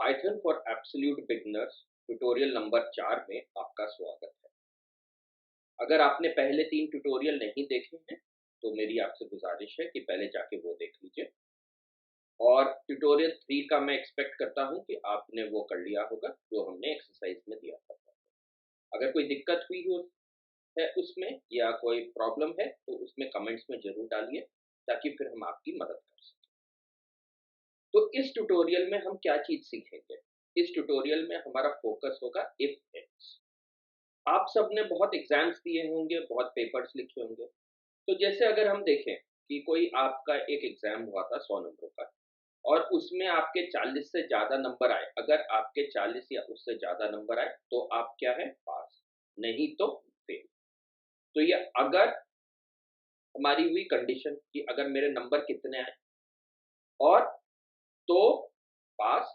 Python for absolute beginners tutorial number 4 में आपका स्वागत है। अगर आपने पहले 3 ट्यूटोरियल नहीं देखे हैं, तो मेरी आपसे गुजारिश है कि पहले जाके वो देख लीजिए और ट्यूटोरियल 3 का मैं एक्सपेक्ट करता हूँ कि आपने वो कर लिया होगा, जो हमने एक्सरसाइज में दिया था। अगर कोई दिक्कत हुई हो है उसमें या कोई प्रॉब्लम है, तो उसमें कमेंट्स में ज़रूर डालिए, ताकि फिर हम आपकी मदद कर सकें। तो इस ट्यूटोरियल में हम क्या चीज़ सीखेंगे? इस ट्यूटोरियल में हमारा फोकस होगा इफ एल्स। आप सबने बहुत एग्जाम्स दिए होंगे, बहुत पेपर्स लिखे होंगे। तो जैसे अगर हम देखें कि कोई आपका एक एग्जाम हुआ था 100 नंबरों का और उसमें आपके 40 से ज़्यादा नंबर आए। अगर आपके 40 या उससे ज़्यादा नंबर आए तो आप क्या है, पास, नहीं तो फेल। तो ये अगर हमारी हुई कंडीशन कि अगर मेरे नंबर कितने आए और तो पास,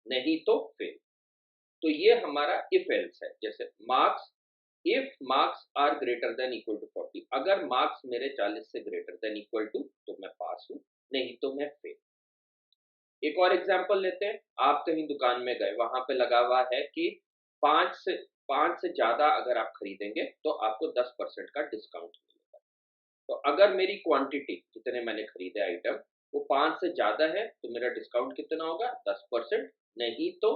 नहीं तो फेल। तो ये हमारा इफ एल्स है। जैसे marks, if marks are greater than equal to 40, अगर मार्क्स मेरे 40 से ग्रेटर देन इक्वल टू, तो मैं पास हूं, नहीं तो मैं फेल। एक और एग्जांपल लेते हैं। आप कहीं दुकान में गए, वहां पे लगा हुआ है कि 5 से ज्यादा अगर आप खरीदेंगे तो आपको 10% का डिस्काउंट मिलेगा। तो अगर मेरी क्वांटिटी, जितने मैंने खरीदे आइटम, वो 5 से ज्यादा है, तो मेरा डिस्काउंट कितना होगा, 10%। नहीं तो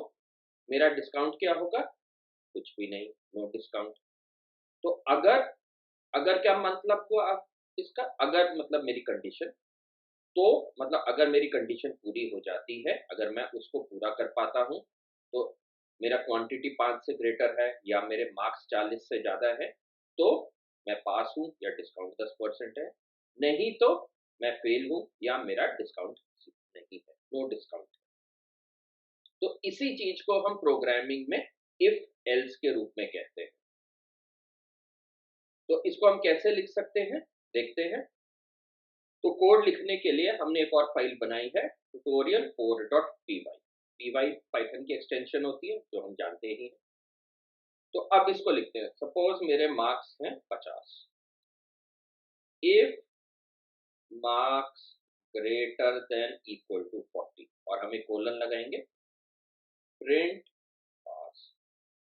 मेरा डिस्काउंट क्या होगा, कुछ भी नहीं, नो डिस्काउंट। तो अगर अगर क्या मतलब हुआ इसका, अगर मतलब मेरी कंडीशन, तो मतलब अगर मेरी कंडीशन पूरी हो जाती है, अगर मैं उसको पूरा कर पाता हूँ, तो मेरा क्वांटिटी 5 से ग्रेटर है या मेरे मार्क्स 40 से ज़्यादा है, तो मैं पास हूँ या डिस्काउंट 10% है। नहीं तो मैं फेल हूँ या मेरा डिस्काउंट नहीं है, नो डिस्काउंट। तो इसी चीज को हम प्रोग्रामिंग में इफ एल्स के रूप में कहते हैं। तो इसको हम कैसे लिख सकते हैं, देखते हैं। तो कोड लिखने के लिए हमने एक और फाइल बनाई है, tutorial4.py। py पाइथन की एक्सटेंशन होती है, जो हम जानते ही हैं। तो अब इसको लिखते हैं। सपोज मेरे मार्क्स हैं 50। If marks greater than equal to 40, और हमें कोलन लगाएंगे, प्रिंट पास।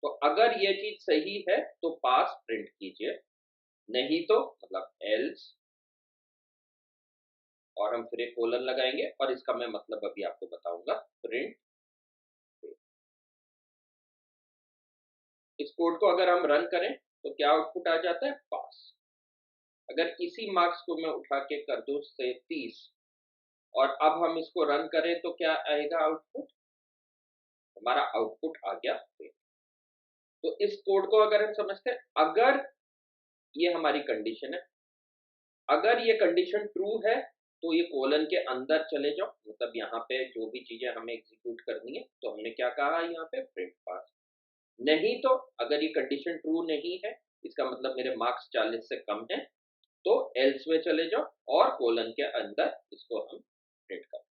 तो अगर ये चीज सही है तो पास प्रिंट कीजिए, नहीं तो मतलब एल्स, और हम फिर एक कोलन लगाएंगे और इसका मैं मतलब अभी आपको बताऊंगा, प्रिंट। इस कोड को अगर हम रन करें तो क्या आउटपुट आ जाता है, पास। अगर इसी मार्क्स को मैं उठा के कर दूं से 30 और अब हम इसको रन करें तो क्या आएगा आउटपुट, हमारा आउटपुट आ गया फेल। तो इस कोड को अगर हम समझते हैं, अगर ये हमारी कंडीशन है, अगर ये कंडीशन ट्रू है तो ये कोलन के अंदर चले जाओ, मतलब यहाँ पे जो भी चीजें हमें एग्जीक्यूट करनी है, तो हमने क्या कहा यहाँ पे, प्रिंट पास। नहीं तो अगर ये कंडीशन ट्रू नहीं है, इसका मतलब मेरे मार्क्स 40 से कम है, तो एल्स में चले जाओ और कोलन के अंदर इसको हम प्रिंट कर।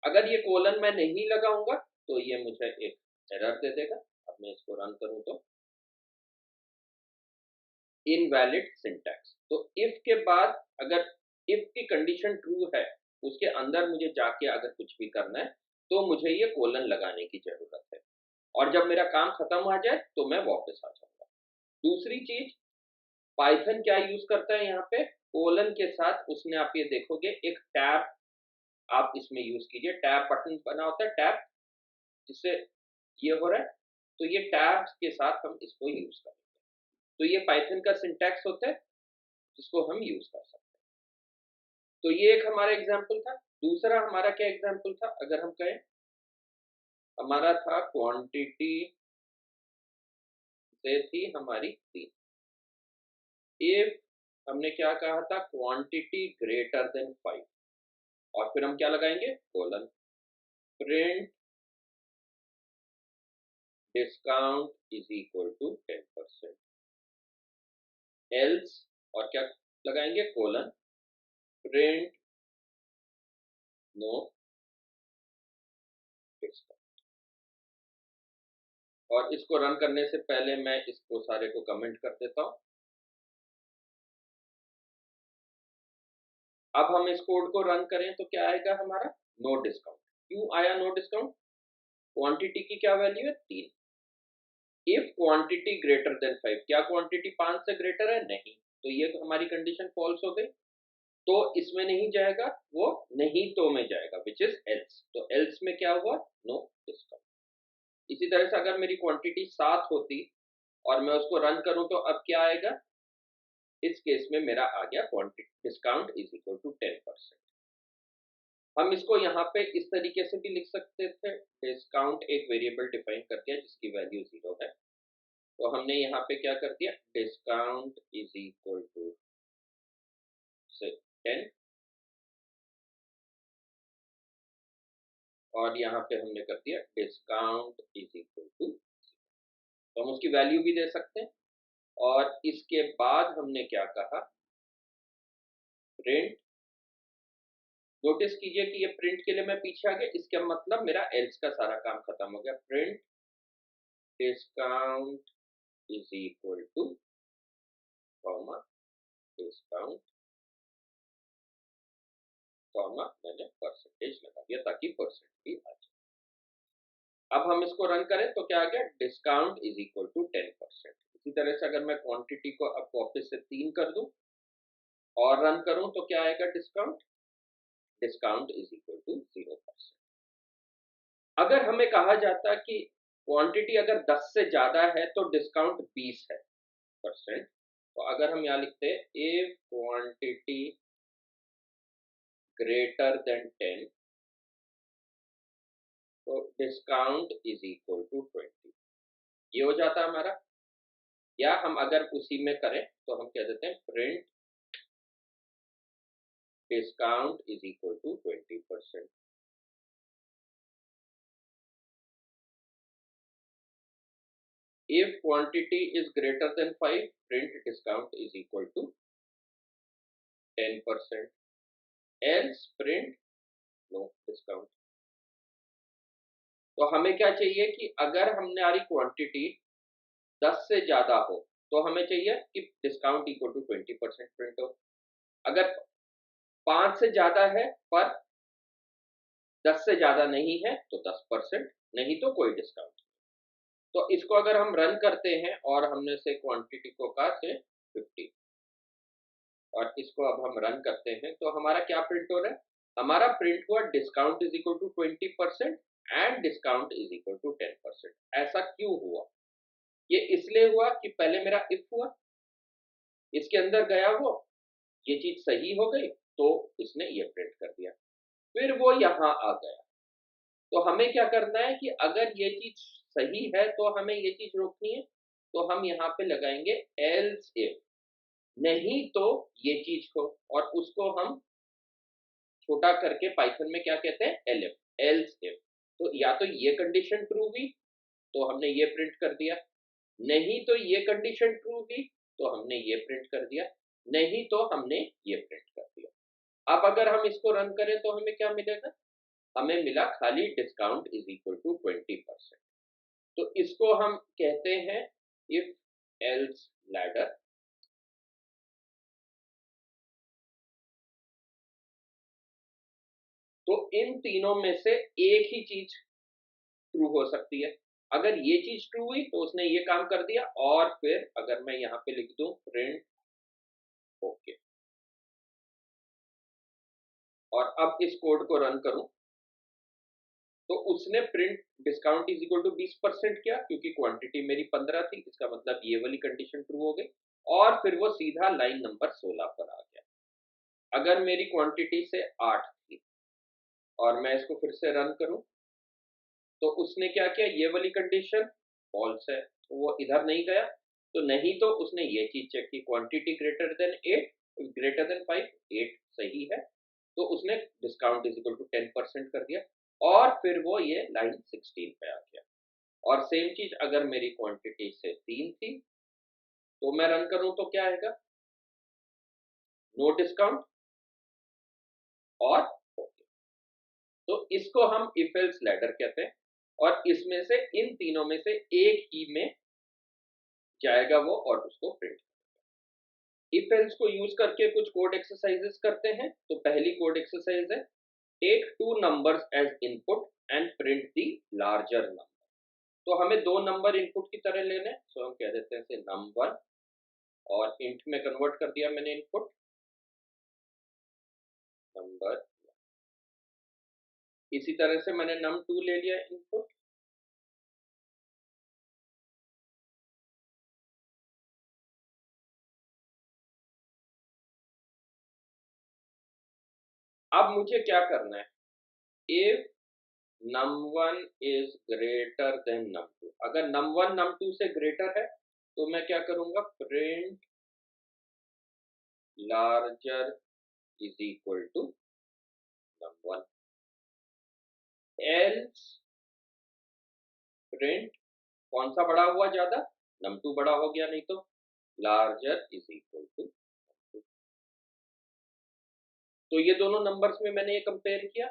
अगर ये कोलन मैं नहीं लगाऊंगा तो ये मुझे एक एरर दे देगा। अब मैं इसको रन करूं तो इनवैलिड सिंटैक्स। तो इफ के बाद, अगर इफ की कंडीशन ट्रू है, उसके अंदर मुझे जाके अगर कुछ भी करना है, तो मुझे ये कोलन लगाने की जरूरत है, और जब मेरा काम खत्म आ जाए तो मैं वापस आ जाऊंगा। दूसरी चीज, पाइथन क्या यूज करता है यहाँ पे, कोलन के साथ उसने, आप ये देखोगे एक टैब आप इसमें यूज कीजिए। टैब बटन बना होता है, टैब, जिससे ये हो रहा है, तो ये टैब के साथ हम इसको यूज करेंगे। तो ये पाइथन का सिंटैक्स होता है जिसको हम यूज कर सकते हैं। तो ये एक हमारा एग्जाम्पल था। दूसरा हमारा क्या एग्जाम्पल था, अगर हम कहें, हमारा था क्वांटिटी से थी हमारी 3। इफ हमने क्या कहा था, क्वांटिटी ग्रेटर देन 5, और फिर हम क्या लगाएंगे, colon, print discount is equal to 10%, else, और क्या लगाएंगे, कोलन, प्रिंट नो डिस्काउंट। और इसको रन करने से पहले मैं इसको सारे को कमेंट कर देता हूं। अब हम इस कोड को रन करें तो क्या आएगा हमारा, नो डिस्काउंट। क्यों आया नो डिस्काउंट, क्वांटिटी की क्या वैल्यू है 3। इफ क्वांटिटी ग्रेटर देन 5, क्या क्वांटिटी 5 से ग्रेटर है? नहीं, तो ये हमारी कंडीशन फॉल्स हो गई, तो इसमें नहीं जाएगा, वो नहीं तो में जाएगा, विच इज एल्स। तो एल्स में क्या हुआ? No discount. इसी तरह से अगर मेरी क्वांटिटी 7 होती और मैं उसको रन करूं तो अब क्या आएगा? इस केस में मेरा आ गया quantity discount is equal to 10%। हम इसको यहाँ पे इस तरीके से भी लिख सकते थे, डिस्काउंट एक वेरिएबल डिफाइन कर दिया जिसकी वैल्यू 0 है, तो हमने यहाँ पे क्या कर दिया, डिस्काउंट इज इक्वल टू से 10, और यहाँ पे हमने कर दिया डिस्काउंट इज इक्वल टू, तो हम उसकी वैल्यू भी दे सकते हैं। और इसके बाद हमने क्या कहा, प्रिंट। नोटिस कीजिए कि ये प्रिंट के लिए मैं पीछे आ गया, इसका मतलब मेरा एल्स का सारा काम खत्म हो गया। Print discount is equal two comma discount comma मैंने परसेंटेज लगा दिया ताकि परसेंट भी आ जाए। अब हम इसको रन करें तो क्या आ गया, डिस्काउंट इज इक्वल टू 10%। इसी तरह से अगर मैं क्वांटिटी को अब वापस से 3 कर दूं और रन करूं तो क्या आएगा, डिस्काउंट इज इक्वल टू 0%। अगर हमें कहा जाता कि क्वांटिटी अगर 10 से ज्यादा है तो डिस्काउंट 20 है परसेंट, तो अगर हम यहाँ लिखते हैं इफ क्वांटिटी ग्रेटर देन 10 तो डिस्काउंट इज इक्वल टू 20, ये हो जाता है हमारा। या हम अगर उसी में करें तो हम कह देते हैं print discount is equal to 20%। If quantity is greater than 5 print discount is equal to 10%, else print no discount. तो हमें क्या चाहिए कि अगर हमारी क्वांटिटी 10 से ज्यादा हो तो हमें चाहिए कि डिस्काउंट इक्वल टू 20% प्रिंट हो। अगर 5 से ज्यादा है पर 10 से ज्यादा नहीं है तो 10%, नहीं तो कोई डिस्काउंट। तो इसको अगर हम रन करते हैं और हमने से क्वांटिटी को कहा से 50 और इसको अब हम रन करते हैं तो हमारा क्या प्रिंट हो रहा है, हमारा प्रिंट हुआ discount is equal to 20% and discount is equal to 10%। ऐसा क्यों हुआ? ये इसलिए हुआ कि पहले मेरा इफ हुआ, इसके अंदर गया वो, ये चीज सही हो गई तो इसने ये प्रिंट कर दिया, फिर वो यहाँ आ गया। तो हमें क्या करना है कि अगर ये चीज सही है तो हमें ये चीज रोकनी है, तो हम यहाँ पे लगाएंगे एल्स इफ, नहीं तो ये चीज को, और उसको हम छोटा करके पाइथन में क्या कहते हैं, एलिफ, एल्स इफ। तो या तो ये कंडीशन ट्रू हुई तो हमने ये प्रिंट कर दिया, नहीं तो ये कंडीशन ट्रू हुई तो हमने ये प्रिंट कर दिया, नहीं तो हमने ये प्रिंट कर दिया। अब अगर हम इसको रन करें तो हमें क्या मिलेगा, हमें मिला खाली डिस्काउंट इज इक्वल टू 20%। तो इसको हम कहते हैं इफ एल्स लैडर। तो इन तीनों में से एक ही चीज ट्रू हो सकती है। अगर ये चीज ट्रू हुई तो उसने ये काम कर दिया, और फिर अगर मैं यहाँ पे लिख दूं प्रिंट ओके और अब इस कोड को रन करूं तो उसने print discount is equal to 20% किया, क्योंकि क्वांटिटी मेरी 15 थी, इसका मतलब ये वाली कंडीशन ट्रू हो गई, और फिर वो सीधा लाइन नंबर 16 पर आ गया। अगर मेरी क्वांटिटी से 8 थी और मैं इसको फिर से रन करूं तो उसने क्या किया, ये वाली कंडीशन फॉल्स है तो वो इधर नहीं गया, तो नहीं तो उसने ये चीज चेक की, quantity greater than 8 greater than 5, 8 सही है, तो उसने डिस्काउंट इज इक्वल टू 10% कर दिया, और फिर वो ये लाइन 16 पे आ गया। और सेम चीज अगर मेरी क्वांटिटी से 3 थी तो मैं रन करूं तो क्या आएगा, नो डिस्काउंट और ओके। तो इसको हम इफ एल्स लैडर कहते हैं, और इसमें से इन तीनों में से एक ही में जाएगा वो और उसको प्रिंट। इफ एल्स को यूज करके कुछ कोड एक्सरसाइजेस करते हैं। तो पहली कोड एक्सरसाइज है, take two numbers as input and print the larger number. तो हमें दो नंबर इनपुट की तरह लेने हैं, सो हम कह देते हैं से num1 और इंट में कन्वर्ट कर दिया मैंने इनपुट नंबर। इसी तरह से मैंने num2 ले लिया इनपुट, अब मुझे क्या करना है, if num1 is greater then num2, अगर num1 num2 से ग्रेटर है तो मैं क्या करूंगा, print larger is equal to num1, else print कौन सा बड़ा हुआ ज्यादा, num2 बड़ा हो गया, नहीं तो लार्जर इज इक्वल टू। तो ये दोनों नंबर्स में मैंने ये कंपेयर किया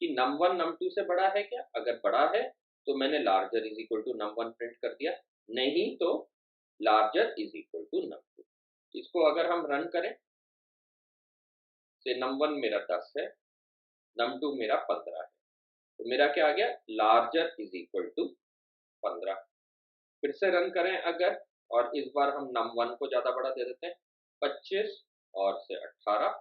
कि num1 num2 से बड़ा है क्या, अगर बड़ा है तो मैंने larger is equal to num1 print कर दिया, नहीं तो larger is equal to num2। इसको अगर हम रन करें, से num1 मेरा 10 है, num2 मेरा 15 है, तो मेरा क्या आ गया, लार्जर इज इक्वल टू 15। फिर से रन करें अगर, और इस बार हम num1 को ज्यादा बड़ा दे देते हैं 25 और से 18,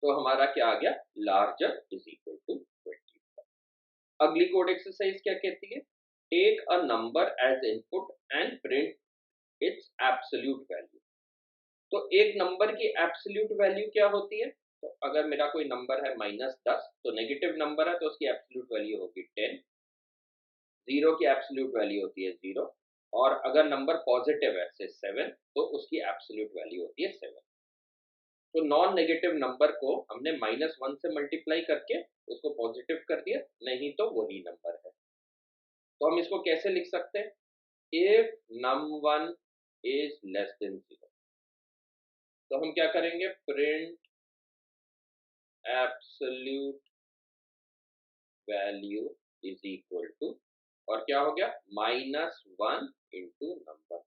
तो हमारा क्या आ गया, लार्जर इज इक्वल टू 20। अगली कोड एक्सरसाइज क्या कहती है, take a number as input and print its absolute value. तो एक नंबर की एब्सोल्यूट वैल्यू क्या होती है, तो अगर मेरा कोई नंबर है -10, तो नेगेटिव नंबर है तो उसकी एब्सोल्यूट वैल्यू होगी 10, जीरो की एब्सोल्यूट वैल्यू होती है 0, और अगर नंबर पॉजिटिव है से 7 तो उसकी एब्सोल्यूट वैल्यू होती है 7। तो नॉन नेगेटिव नंबर को हमने -1 से मल्टीप्लाई करके उसको पॉजिटिव कर दिया, नहीं तो वही नंबर है। तो हम इसको कैसे लिख सकते हैं, if num1 is less then 0, तो हम क्या करेंगे, print absolute value is equal to, और क्या हो गया, -1 इंटू नंबर,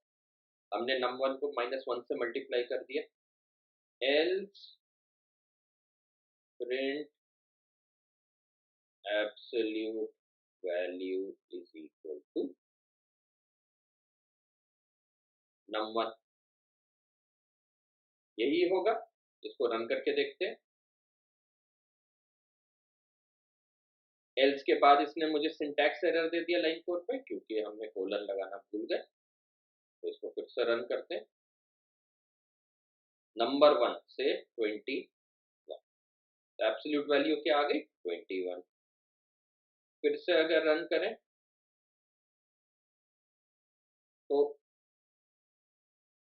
हमने num1 को -1 से मल्टीप्लाई कर दिया, else print absolute value is equal to num1, यही होगा। इसको रन करके देखते हैं, एल्स के बाद इसने मुझे सिंटैक्स एरर दे दिया लाइन 4 पे, क्योंकि हमने कोलन लगाना भूल गए। तो इसको फिर से रन करते हैं, नंबर 1 से 21, एब्सोल्यूट वैल्यू क्या आ गई, 21। फिर से अगर रन करें तो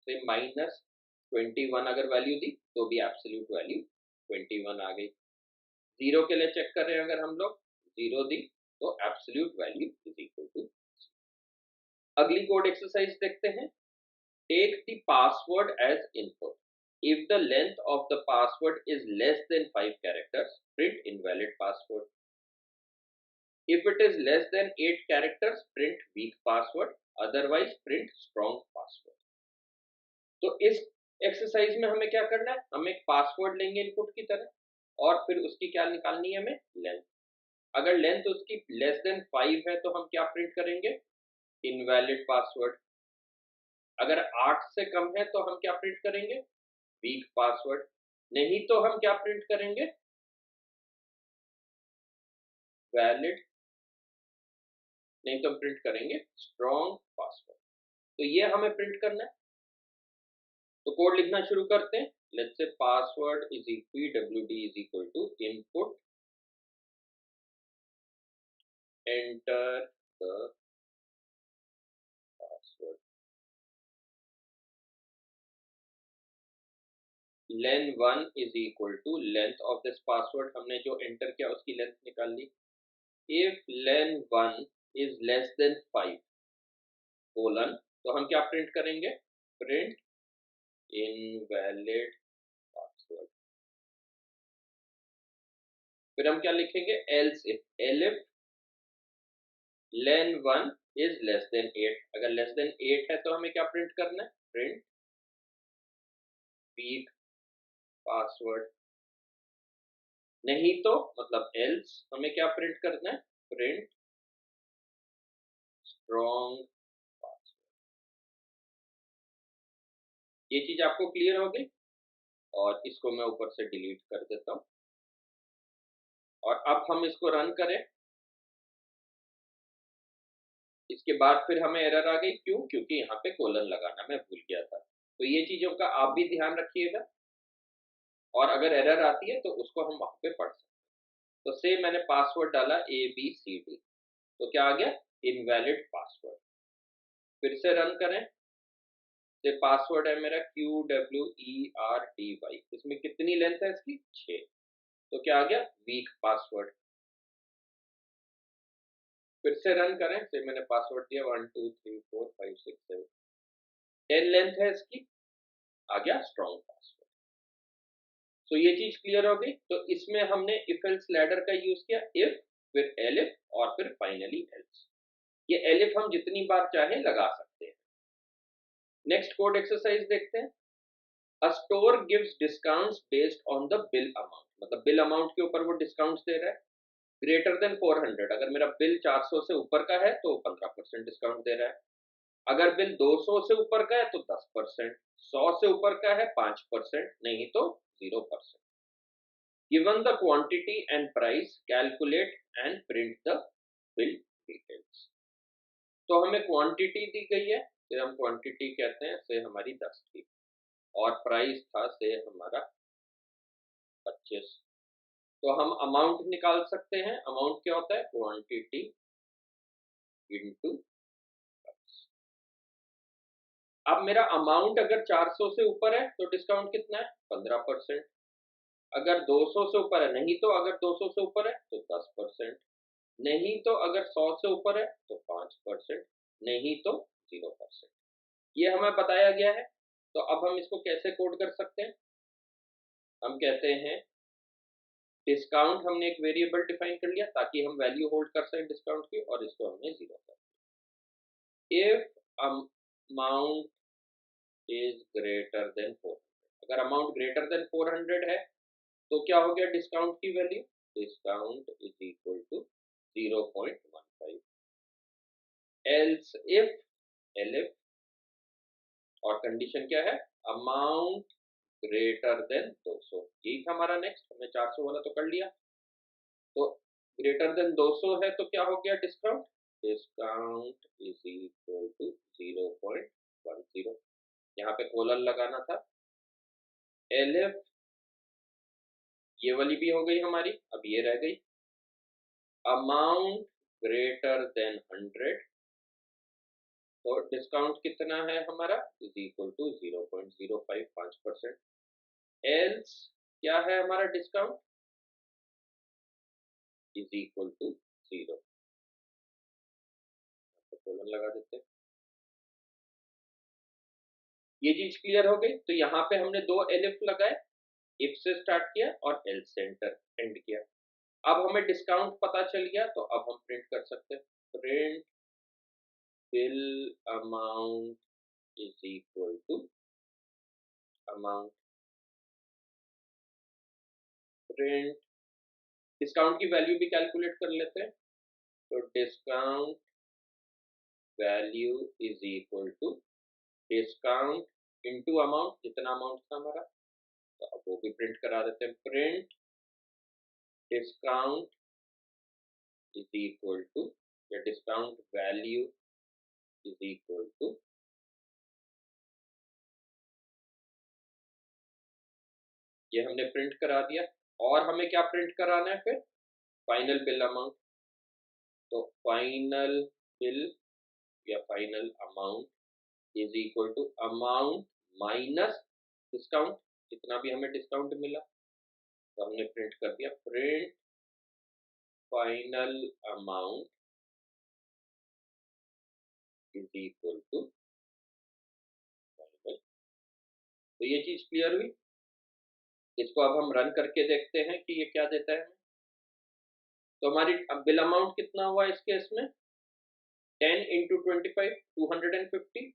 से -21 अगर वैल्यू दी तो भी एब्सोल्यूट वैल्यू 21 आ गई। जीरो के लिए चेक कर रहे हैं, अगर हम लोग जीरो दी तो absolute value is equal to. अगली कोड एक्सरसाइज देखते हैं, take the password as input, if the length of the password is less than 5 characters print invalid password, if it is less than 8 characters print weak password, otherwise print strong password। तो इस exercise में हमें क्या करना है, हम एक password लेंगे इनपुट की तरह और फिर उसकी क्या निकालनी है हमें, लेंथ। अगर लेंथ उसकी लेस देन 5 है तो हम क्या प्रिंट करेंगे, इनवैलिड पासवर्ड। अगर 8 से कम है तो हम क्या प्रिंट करेंगे, वीक पासवर्ड। नहीं तो हम क्या प्रिंट करेंगे, वैलिड। नहीं तो हम प्रिंट करेंगे स्ट्रॉन्ग पासवर्ड। तो ये हमें प्रिंट करना है। तो कोड लिखना शुरू करते हैं, let's say password is pwd is equal to input enter the password, len1 is equal to length of this password, हमने जो एंटर किया उसकी लेंथ निकाल ली। If len1 is less than 5 colon, तो हम क्या प्रिंट करेंगे, प्रिंट इनवैलिड पासवर्ड। फिर हम क्या लिखेंगे, else if len1 is less then 8, अगर लेस देन 8 है तो हमें क्या प्रिंट करना है, प्रिंट वीक पासवर्ड। नहीं तो मतलब एल्स हमें क्या प्रिंट करना है, प्रिंट स्ट्रॉन्ग पासवर्ड। ये चीज आपको क्लियर हो गई, और इसको मैं ऊपर से डिलीट कर देता हूं। और अब हम इसको रन करें, इसके बाद फिर हमें एरर आ गई, क्यों? क्योंकि यहाँ पे कोलन लगाना मैं भूल गया था। तो ये चीजों का आप भी ध्यान रखिएगा, और अगर एरर आती है तो उसको हम वहां पे पढ़ सकते हैं। तो से मैंने पासवर्ड डाला ABCD, तो क्या आ गया, इनवैलिड पासवर्ड। फिर से रन करें, से पासवर्ड है मेरा QWERTY, इसमें कितनी लेंथ है इसकी, 6, तो क्या आ गया, वीक पासवर्ड। फिर से रन करें, से मैंने पासवर्ड दिया 1 2 3 4 5 6 7, 10 लेंथ है इसकी, आ गया स्ट्रॉन्ग पासवर्ड। तो ये चीज क्लियर हो गई। तो इसमें हमने इफ एल्स लैडर का यूज किया, इफ फिर एलिफ और फिर फाइनली एल्स। ये एलिफ हम जितनी बार चाहे लगा सकते हैं। नेक्स्ट कोड एक्सरसाइज देखते हैं। A store gives discounts based on the bill amount, मतलब बिल अमाउंट के ऊपर वो डिस्काउंट्स दे रहा है। ग्रेटर देन 400, अगर मेरा बिल 400 से ऊपर का है तो 15% डिस्काउंट दे रहा है। अगर बिल 200 से ऊपर का है तो 10%, 100 से ऊपर का है 5%, नहीं तो 0%। Given the quantity and price, calculate and print the bill details। तो हमें क्वांटिटी दी गई है, फिर हम क्वांटिटी कहते हैं, से हमारी 10 थी, और प्राइस था से हमारा 25। तो हम अमाउंट निकाल सकते हैं। अमाउंट क्या होता है, क्वांटिटी इंटू प्राइस। अब मेरा अमाउंट अगर 400 से ऊपर है तो डिस्काउंट कितना है, 15%। अगर 200 से ऊपर है, नहीं तो अगर 200 से ऊपर है तो 10%, नहीं तो अगर 100 से ऊपर है तो 5%, नहीं तो 0%। ये हमें बताया गया है। तो अब हम इसको कैसे कोड कर सकते हैं, हम कहते हैं डिस्काउंट, हमने एक वेरिएबल डिफाइन कर लिया ताकि हम वैल्यू होल्ड कर सकें डिस्काउंट की, और इसको हमने 0 कर दिया। If amount is greater then 400, अगर अमाउंट ग्रेटर देन 400 है तो क्या हो गया डिस्काउंट की value, discount is equal to 0.15। Else if, elif, और कंडीशन क्या है, अमाउंट ग्रेटर देन 200, यही था हमारा नेक्स्ट। हमने 400 वाला तो कर लिया, तो ग्रेटर देन 200 है तो क्या हो गया discount, discount is equal to 0.10। यहाँ पे कोलन लगाना था। एलिफ, ये वाली भी हो गई हमारी, अब ये रह गई, अमाउंट ग्रेटर देन 100, तो डिस्काउंट कितना है हमारा, इज इक्वल टू 0.05, 5%। एल्स क्या है हमारा डिस्काउंट, इज इक्वल टू 0, तो कोलन लगा देते हैं। ये चीज क्लियर हो गई। तो यहाँ पे हमने 2 एलिफ लगाए, इफ से स्टार्ट किया और एल से एंड किया। अब हमें डिस्काउंट पता चल गया, तो अब हम प्रिंट कर सकते हैं, print bill amount is equal to amount, print discount की वैल्यू भी कैलकुलेट कर लेते हैं। तो discount value is equal to discount into amount, जितना अमाउंट था हमारा, तो अब वो भी प्रिंट करा देते हैं, print discount is equal to, या discount value is equal to, ये हमने प्रिंट करा दिया। और हमें क्या प्रिंट कराना है फिर, फाइनल बिल अमाउंट। तो फाइनल बिल या final amount is equal to amount minus discount, जितना भी हमें डिस्काउंट मिला, तो हमने प्रिंट कर दिया, print final amount is equal to final. तो ये चीज क्लियर हुई। इसको अब हम रन करके देखते हैं कि ये क्या देता है हमें। तो हमारी बिल अमाउंट कितना हुआ इस केस में, 10 × 25, 250।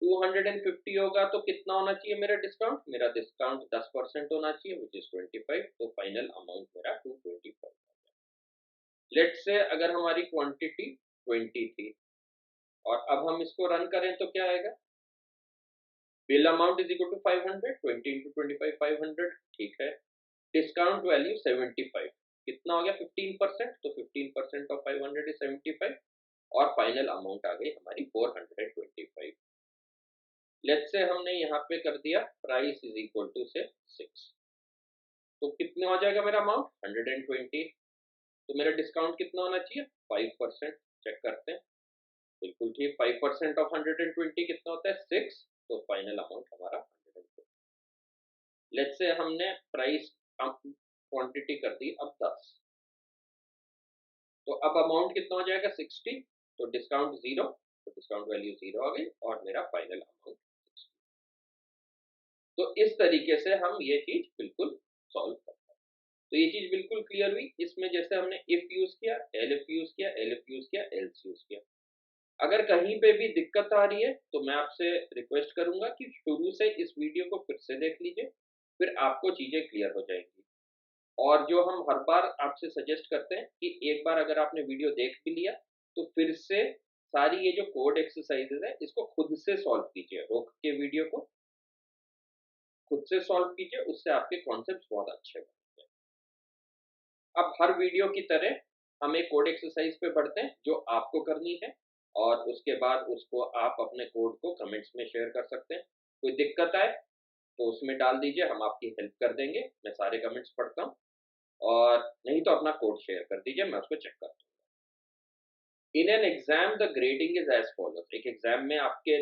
250 होगा तो कितना होना चाहिए मेरा डिस्काउंट? मेरा डिस्काउंट 10% होना चाहिए, विच इज 25। तो फाइनल अमाउंट मेरा 225। लेट्स से अगर हमारी क्वांटिटी 20 थी और अब हम इसको रन करें तो क्या आएगा? Bill amount is equal to 500, 20 into 25 500, ठीक है। डिस्काउंट वैल्यू 75, कितना हो गया? 15%, तो 15% ऑफ 500 इज 75 और फाइनल अमाउंट आ गई हमारी 425। लेट्स से हमने यहाँ पे कर दिया प्राइस इज इक्वल टू से 6, तो कितने हो जाएगा मेरा अमाउंट? 120। तो मेरा डिस्काउंट कितना होना चाहिए? 5%। चेक करते हैं, बिल्कुल ठीक। 5% ऑफ 120 कितना होता है? 6। तो फाइनल अमाउंट हमारा 120। लेट्स से हमने प्राइस क्वांटिटी कर दी अब 10, तो अब अमाउंट कितना हो जाएगा? 60। तो डिस्काउंट 0, तो डिस्काउंट वैल्यू 0 आ गई और मेरा फाइनल अमाउंट 60। तो इस तरीके से हम ये चीज बिल्कुल सॉल्व करते हैं। तो ये चीज बिल्कुल क्लियर हुई। इसमें जैसे हमने इफ यूज किया, एलिफ यूज किया, एलिफ यूज किया, एल्स यूज किया। अगर कहीं पे भी दिक्कत आ रही है तो मैं आपसे रिक्वेस्ट करूंगा कि शुरू से इस वीडियो को फिर से देख लीजिए, फिर आपको चीजें क्लियर हो जाएंगी। और जो हम हर बार आपसे सजेस्ट करते हैं कि एक बार अगर आपने वीडियो देख भी लिया तो फिर से सारी ये जो कोड एक्सरसाइजेज है इसको खुद से सॉल्व कीजिए, रोक के वीडियो को खुद से सॉल्व कीजिए, उससे आपके कॉन्सेप्ट बहुत अच्छे बनते हैं। अब हर वीडियो की तरह हम एक कोड एक्सरसाइज पे बढ़ते हैं जो आपको करनी है, और उसके बाद उसको आप अपने कोड को कमेंट्स में शेयर कर सकते हैं। कोई दिक्कत आए तो उसमें डाल दीजिए, हम आपकी हेल्प कर देंगे। मैं सारे कमेंट्स पढ़ता हूँ, और नहीं तो अपना कोड शेयर कर दीजिए, मैं उसको चेक कर दूंगा। In an exam the grading is as follows. एक एग्जाम में आपके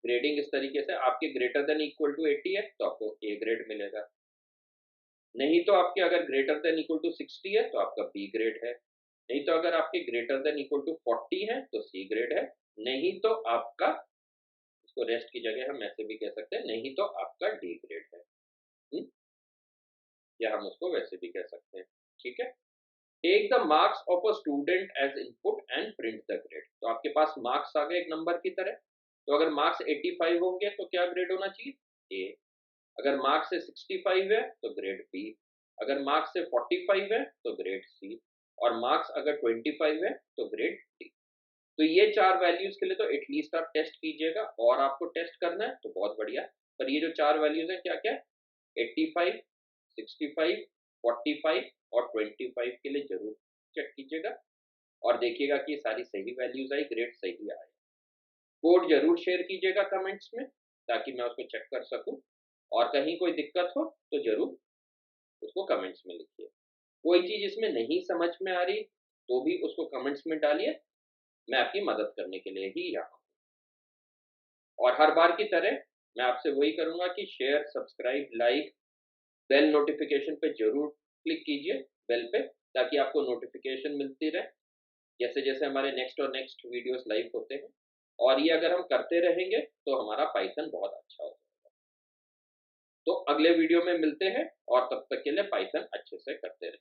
ग्रेडिंग इस तरीके से, आपके ग्रेटर देन इक्वल टू 80 है तो आपको ए ग्रेड मिलेगा। नहीं तो आपके अगर ग्रेटर देन इक्वल टू 60 है तो आपका बी ग्रेड है। नहीं तो अगर आपके ग्रेटर देन इक्वल टू 40 है तो सी ग्रेड है। नहीं तो आपका, इसको रेस्ट की जगह हम ऐसे भी कह सकते हैं, नहीं तो आपका डी ग्रेड है। हुँ? या हम उसको वैसे भी कह सकते हैं, ठीक है। Take the marks of a student as input and print the grade. तो आपके पास मार्क्स आ गए एक नंबर की तरह। तो अगर मार्क्स 85 होंगे तो क्या ग्रेड होना चाहिए? ए। अगर मार्क्स से 65 है तो ग्रेड बी। अगर मार्क्स से 45 है तो ग्रेड सी। और मार्क्स अगर 25 है तो ग्रेड डी। तो ये 4 वैल्यूज के लिए तो एटलीस्ट आप टेस्ट कीजिएगा, और आपको टेस्ट करना है तो बहुत बढ़िया। पर ये जो 4 वैल्यूज है क्या क्या? 85, 65, 45 और 25 के लिए जरूर चेक कीजिएगा, और देखिएगा कि सारी सही वैल्यूज आई, ग्रेड सही आए। कोड जरूर शेयर कीजिएगा कमेंट्स में, ताकि मैं उसको चेक कर सकूं। और कहीं कोई दिक्कत हो तो जरूर उसको कमेंट्स में लिखिए। कोई चीज इसमें नहीं समझ में आ रही तो भी उसको कमेंट्स में डालिए, मैं आपकी मदद करने के लिए ही यहाँ हूँ। और हर बार की तरह मैं आपसे वही करूंगा कि share, subscribe, like, bell notification पे जरूर क्लिक कीजिए, बेल पे, ताकि आपको नोटिफिकेशन मिलती रहे जैसे जैसे हमारे नेक्स्ट और नेक्स्ट वीडियोस लाइव होते हैं। और ये अगर हम करते रहेंगे तो हमारा पाइथन बहुत अच्छा हो जाएगा। तो अगले वीडियो में मिलते हैं, और तब तक के लिए पाइथन अच्छे से करते रहें।